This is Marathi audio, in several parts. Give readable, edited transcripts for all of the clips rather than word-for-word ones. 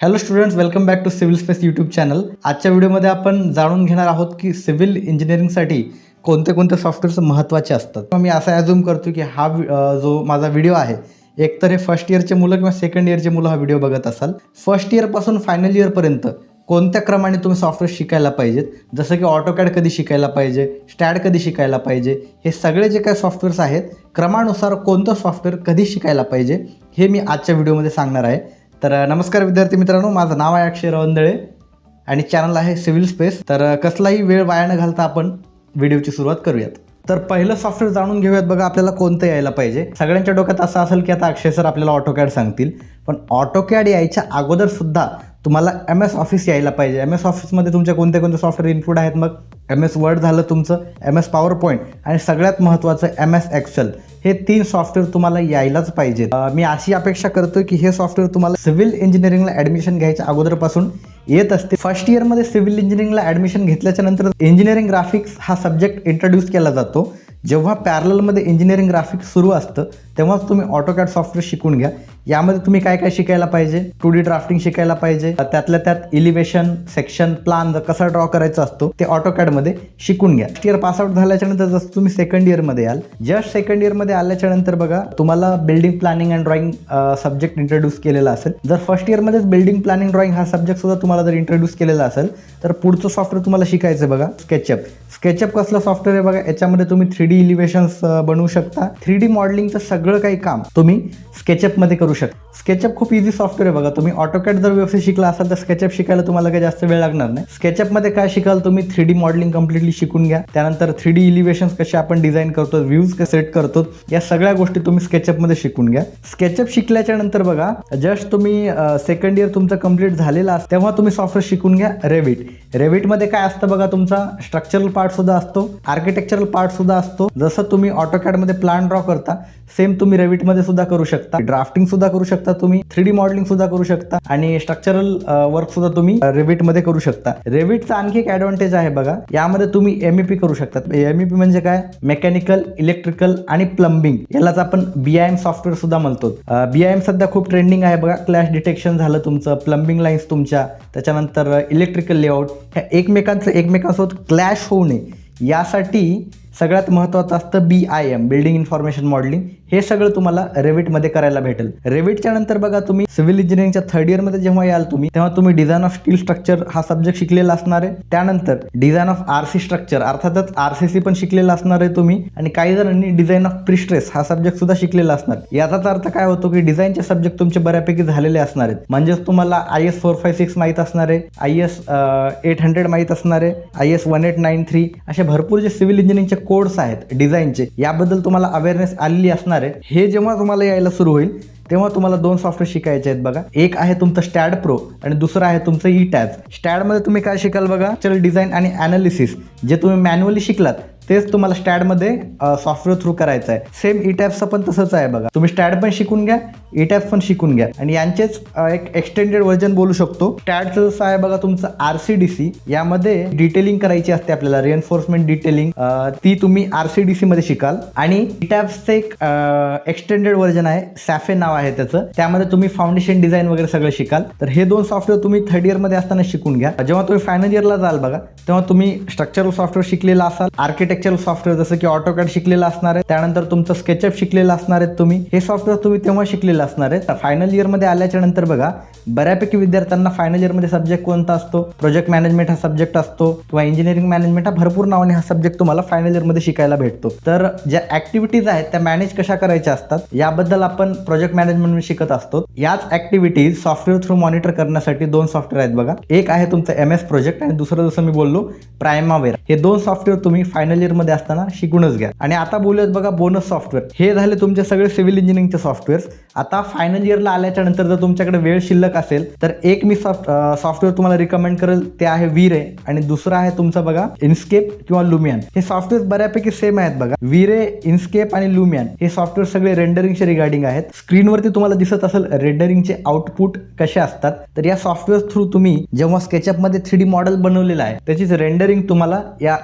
Hello students, welcome back to civil space YouTube channel. आजच्या व्हिडिओमध्ये आपण जाणून घेणार आहोत की सिव्हिल इंजिनिअरिंगसाठी कोणते सॉफ्टवेअर्स महत्त्वाचे असतात. मी असं ॲझ्युम करतो की हा जो माझा व्हिडिओ आहे, एकतर हे फर्स्ट इयरचे मुलं किंवा सेकंड इयरचे मुलं हा व्हिडिओ बघत असाल. फर्स्ट इयरपासून फायनल इयरपर्यंत कोणत्या क्रमाने तुम्ही सॉफ्टवेअर शिकायला पाहिजेत, जसं की ऑटोकॅड कधी शिकायला पाहिजे, स्टॅड कधी शिकायला पाहिजे, हे सगळे जे काही सॉफ्टवेअर्स आहेत क्रमानुसार कोणतं सॉफ्टवेअर कधी शिकायला पाहिजे हे मी आजच्या व्हिडिओमध्ये सांगणार आहे. तर नमस्कार विद्यार्थी मित्रांनो, माझं नाव आहे अक्षय रवंदळे आणि चॅनल आहे सिव्हिल स्पेस. तर कसलाही वेळ वाया न घालता आपण व्हिडिओची सुरुवात करूयात. तर पहिलं सॉफ्टवेअर जाणून घेऊयात. बघा, आपल्याला कोणतं यायला पाहिजे. सगळ्यांच्या डोक्यात असं असेल की आता अक्षय सर आपल्याला ऑटोकॅड सांगतील, पण ऑटोकॅड यायच्या अगोदरसुद्धा तुम्हाला MS ऑफिस यायला पाहिजे. MS ऑफिसमध्ये तुमच्या कोणते सॉफ्टवेअर इन्क्लूड आहेत? मग MS वर्ड झालं तुमचं, MS पॉवर पॉईंट आणि सगळ्यात महत्त्वाचं MS एक्सेल. हे 3 सॉफ्टवेअर तुम्हाला यायलाच पाहिजेत. मी अशी अपेक्षा करतो की हे सॉफ्टवेअर तुम्हाला सिव्हिल इंजिनिअरिंगला ॲडमिशन घ्यायच्या अगोदरपासून येत असते. फर्स्ट इयरमध्ये सिव्हिल इंजिनिअरिंगला ॲडमिशन घेतल्याच्या नंतर इंजिनिअरिंग ग्राफिक्स हा सब्जेक्ट इंट्रोड्यूस केला जातो. जेव्हा पॅरललमध्ये इंजिनिअरिंग ग्राफिक्स सुरू असतं तेव्हाच तुम्ही ऑटोकॅड सॉफ्टवेअर शिकून घ्या. यामध्ये तुम्ही काय काय शिकायला पाहिजे? 2D ड्राफ्टिंग शिकायला पाहिजे, त्यातल्या त्यात इलिव्हेशन, सेक्शन, प्लान कसा ड्रॉ करायचा असतो ते ऑटोकॅडमध्ये शिकून घ्या. फर्स्ट इयर पासआउट झाल्याच्या नंतर जसं तुम्ही सेकंड इयरमध्ये याल, जस्ट सेकंड इयरमध्ये आल्याच्या नंतर बघा तुम्हाला building planning and drawing subject introduce केलेला असेल. जर फर्स्ट इयरमध्येच बिल्डिंग प्लॅनिंग ड्रॉइंग हा सब्जेक्ट सुद्धा तुम्हाला जर इंट्रोड्यूस केलेला असेल तर पुढचं सॉफ्टवेअर तुम्हाला शिकायचं बघा स्केचअप. स्केचअप कसलं सॉफ्टवेअर आहे बघा? याच्यामध्ये तुम्ही 3D इलिव्हेशन्स बनवू शकता. 3D मॉडेलिंगचं सगळं काही काम तुम्ही स्केचअपमध्ये करू शकता. स्केचअप खूप इझी सॉफ्टवेअर आहे बघा. तुम्ही ऑटोकॅड जर व्यवस्थित शिकला असाल तर स्केचअप शिकायला तुम्हाला काही जास्त वेळ लागणार नाही. स्केचअपमध्ये काय शिकाल तुम्ही? 3D मॉडेलिंग कम्प्लिटली शिकून घ्या. त्यानंतर 3D इलिव्हेशन्स कसे आपण डिझाईन करतो, व्ह्यूज कसे सेट करतो, या सगळ्या गोष्टी तुम्ही स्केचअपमध्ये शिकून घ्या. स्केचअप शिकल्याच्या नंतर बघा जस्ट तुम्ही सेकंड इयर तुमचं कंप्लीट झालेलं असतं तेव्हा तुम्ही सॉफ्टवेअर शिकून घ्या रेविट. रेविटमध्ये काय असतं बघा? तुमचा स्ट्रक्चरल पार्ट सुद्धा असतो, आर्किटेक्चरल पार्ट सुद्धा असतो. जसं तुम्ही ऑटोकॅडमध्ये प्लॅन ड्रॉ करता सेम तुम्ही रेविटमध्ये सुद्धा करू शकता. ड्राफ्टिंग सुद्धा करू शकता तुम्ही, 3D मॉडेलिंग सुद्धा करू शकता आणि स्ट्रक्चरल वर्क सुद्धा तुम्ही रेविटमध्ये करू शकता. रेविटचा आणखी एक ॲडव्हान्टेज आहे बघा, यामध्ये तुम्ही MEP करू शकता. MEP म्हणजे काय? मेकॅनिकल, इलेक्ट्रिकल आणि प्लंबिंग, यालाच आपण BIM सॉफ्टवेअर सुद्धा म्हणतो. BIM सध्या खूप ट्रेंडिंग आहे बघा. क्लॅश डिटेक्शन झालं तुमचं, प्लंबिंग लाईन्स तुमच्या, त्याच्यानंतर इलेक्ट्रिकल लेआउट, ह्या एकमेकांसोबत क्लॅश होऊ नये यासाठी सगळ्यात महत्त्वाचं असतं BIM, बिल्डिंग इन्फॉर्मेशन मॉडेलिंग. हे सगळं तुम्हाला रेविटमध्ये करायला भेटेल. रेविटच्या नंतर बघा तुम्ही सिव्हिल इंजिनिअरिंगच्या थर्ड इयरमध्ये जेव्हा याल तेव्हा तुम्ही डिझाईन ऑफ स्टील स्ट्रक्चर हा सब्जेक्ट शिकलेला असणार आहे. त्यानंतर डिझाईन ऑफ RC स्ट्रक्चर अर्थातच RCC पण शिकलेला असणार आहे तुम्ही, आणि काही जणांनी डिझाईन ऑफ प्रिस्ट्रेस हा सब्जेक्ट सुद्धा शिकलेला असणार. याचाच अर्थ काय होतो की डिझाईनचे सब्जेक्ट तुमचे बऱ्यापैकी झालेले असणार आहेत. म्हणजेच तुम्हाला IS 456 माहीत असणार आहे, IS 800 माहीत असणार आहे, IS 1893 असे भरपूर जे सिव्हिल इंजिनिअरिंगचे कोड्स आहेत डिझाईनचे, याबद्दल तुम्हाला अवेअरनेस आलेली असणार आहे. हे जेव्हा तुम्हाला यायला सुरू होईल तेव्हा तुम्हाला 2 सॉफ्टवेअर शिकायचे आहेत बघा. एक आहे तुमचं स्टॅड प्रो आणि दुसरं आहे तुमचं ETABS. स्टॅडमध्ये तुम्ही काय शिकाल बघा? स्ट्रक्चरल डिझाईन आणि ॲनालिसिस जे तुम्ही मॅन्युअली शिकलात तेच तुम्हाला स्टॅडमध्ये सॉफ्टवेअर थ्रू करायचं आहे. सेम ETABSचं पण तसंच आहे बघा. तुम्ही स्टॅड पण शिकून घ्या, ETABS पण शिकून घ्या आणि यांचेच एक एक्सटेंडेड व्हर्जन बोलू शकतो. स्टॅडचं जसं आहे बघा तुमचं RCDC, यामध्ये डिटेलिंग करायची असते आपल्याला, रिएन्फोर्समेंट डिटेलिंग, ती तुम्ही RCDC मध्ये शिकाल. आणि ETABSचं एक एक्सटेंडेड व्हर्जन आहे, सॅफे नाव आहे त्याचं, त्यामध्ये तुम्ही फाउंडेशन डिझाईन वगैरे सगळं शिकाल. तर हे 2 सॉफ्टवेअर तुम्ही थर्ड इयरमध्ये असताना शिकून घ्या. जेव्हा तुम्ही फायनल इयरला जाल बघा तेव्हा तुम्ही स्ट्रक्चरल सॉफ्टवेअर शिकलेला असाल, आर्किटेक्चरल सॉफ्टवेअर जसं की ऑटोकॅड शिकलेला असणार आहे, त्यानंतर तुमचं स्केचअप शिकलेलं असणार आहे तुम्ही. हे सॉफ्टवेअर तुम्ही तेव्हा शिकलेलं असणार आहे. फायनल इयरमध्ये आल्याच्या नंतर बघा बऱ्यापैकी विद्यार्थ्यांना फायनल इयरमध्ये सब्जेक्ट कोणता असतो? प्रोजेक्ट मॅनेजमेंट हा सब्जेक्ट असतो किंवा इंजिनिअरिंग मॅनेजमेंट, हा भरपूर नावाने हा सब्जेक्ट तुम्हाला फायनल इयरमध्ये शिकायला भेटतो. तर ज्या ॲक्टिव्हिटीज आहेत त्या मॅनेज कशा करायच्या असतात याबद्दल आपण प्रोजेक्ट मॅनेजमेंट शिकत असतो. याच ॲक्टिव्हिटीज सॉफ्टवेअर थ्रू मॉनिटर करण्यासाठी 2 सॉफ्टवेअर आहेत बघा. एक आहे तुमचं MS प्रोजेक्ट आणि दुसरं जसं मी बोललो प्रायमावेअर. हे 2 सॉफ्टवेअर तुम्ही फायनल इयरमध्ये असताना शिकूनच घ्या. आणि आता बोलूयात बघा बोनस सॉफ्टवेअर. हे झाले तुमचे सगळे सिव्हिल इंजिनिअरिंगचे सॉफ्टवेअर्स. आता फायनल इयरला आल्याच्या नंतर जर तुमच्याकडे वेळ शिल्लक असेल तर एक मी सॉफ्टवेअर तुम्हाला रिकमेंड करेल, ते आहे V-Ray आणि दुसरं आहे तुमचं बघा इन्स्केप किंवा लुमियन. हे सॉफ्टवेअर बऱ्यापैकी सेम आहेत बघा. V-Ray, इन्स्केप आणि लुमियन हे सॉफ्टवेअर सगळे रेंडरिंगचे रिगार्डिंग आहेत. स्क्रीनवरती तुम्हाला दिसत असेल रेंडरिंगचे आउटपुट कसे असतात. तर या सॉफ्टवेअर थ्रू तुम्ही जेव्हा स्केचअपमध्ये 3D मॉडेल बनवलेलं आहे त्याचीच रेंडरिंग तुम्हाला या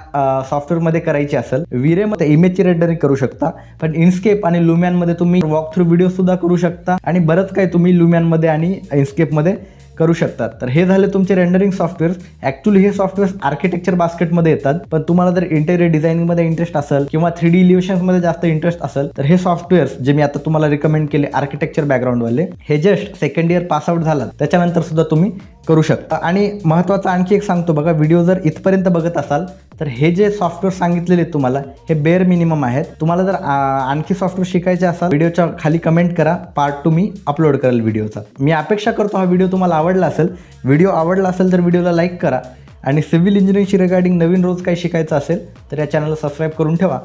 सॉफ्टवेअरमध्ये करायची असेल. V-Ray मध्ये इमेजची रेंडरिंग करू शकता, पण इन्स्केप आणि लुमियन मध्ये तुम्ही वॉक थ्रू व्हिडिओ सुद्धा करू शकता आणि बरंच काही तुम्ही लुमियन मध्ये आणि इन्स्केप मध्ये करू शकतात. तर हे झाले तुमचे रेंडरिंग सॉफ्टवेअर्स. ॲक्च्युली हे सॉफ्टवेअर्स आर्किटेक्चर बास्केटमध्ये येतात, पण तुम्हाला जर इंटेरियर डिझायनिंगमध्ये इंटरेस्ट असेल किंवा 3D इलिव्हेशन्समध्ये जास्त इंटरेस्ट असेल तर हे सॉफ्टवेअर्स जे मी आता तुम्हाला रिकमेंड केले आर्किटेक्चर बॅकग्राऊंडवाले, हे just second year pass out झाला त्याच्यानंतर सुद्धा तुम्ही करू शकता. आणि महत्त्वाचं आणखी एक सांगतो बघा, व्हिडिओ जर इथपर्यंत बघत असाल तर हे जे सॉफ्टवेअर सांगितलेले तुम्हाला हे बेअर मिनिमम आहेत. तुम्हाला जर आणखी सॉफ्टवेअर शिकायचे असाल व्हिडिओच्या खाली कमेंट करा, पार्ट 2 मी अपलोड करेल व्हिडिओचा. मी अपेक्षा करतो हा व्हिडिओ तुम्हाला आवडला असेल. व्हिडिओ आवडला असेल तर व्हिडिओला लाईक करा आणि सिव्हिल इंजिनिअरिंगशी रिगार्डिंग नवीन रोज काही शिकायचं असेल तर या चॅनलला सबस्क्राईब करून ठेवा.